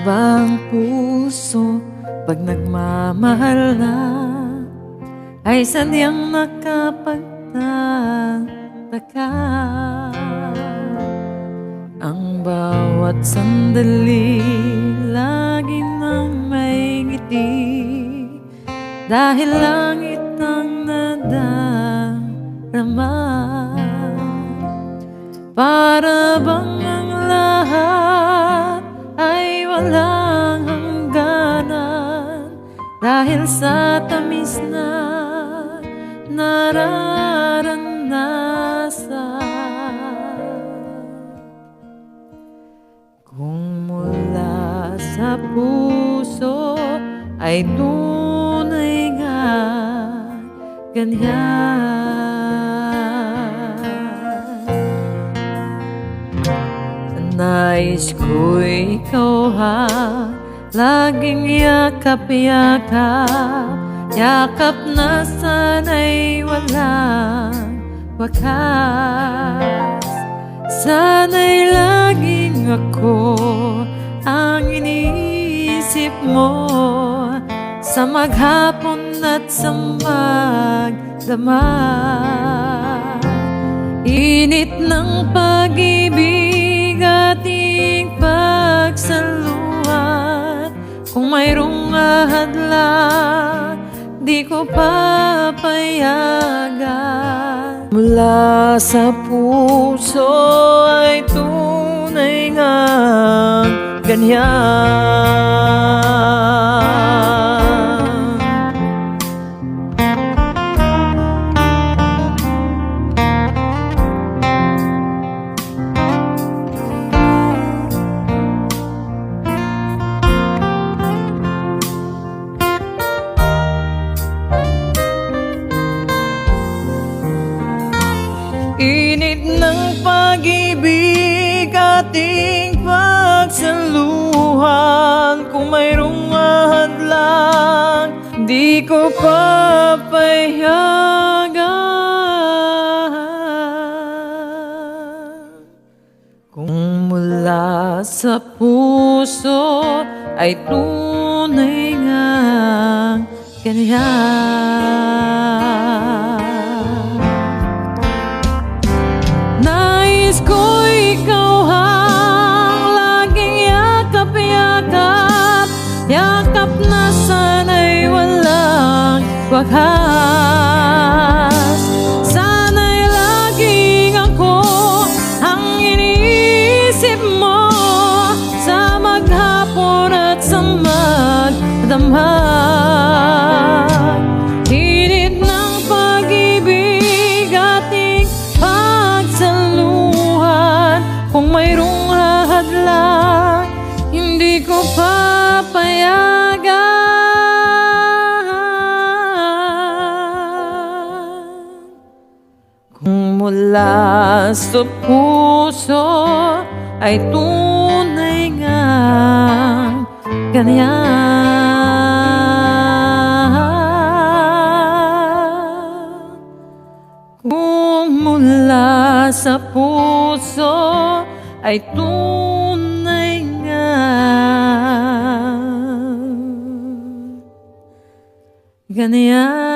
bang puso pag nagmamahal na ay sadyang nakapagtataka? Ang bawat sandali lagi nang may ngiti, dahil langit ang nadarama. Para bang ang lahat ay walang hangganan, dahil sa tamis na nararanasan. Kung mula sa puso ay tunay nga ganyan, nais ko'y ikaw ha, laging yakap-yakap, yakap na sana'y walang wakas. Sana'y laging ako ang iniisip mo, sa maghapon at sa magdamag. Init ng pag-ibig ating pagsaluhan, kung mayroong ahadlang di ko papayagan. Mula sa puso ay tunay ngang ganyan. Init ng pag-ibig ating pagsaluhan, kung mayroong mahadlang di ko papayagan. Kung mula sa puso ay tunay ngang ganyan. Nais ko ikaw hang laging yakap-yakap, yakap na sana'y walang wakas. Sana'y laging ako ang iniisip mo, sa maghapon at sa magdamag. Init ng pag-ibig ating pagsaluhan, kung mayroong hahadlang hindi ko papayagan. Kung mula sa puso ay tunay ngang ganyan. Kung mula sa puso ay tunay ngang ganyan.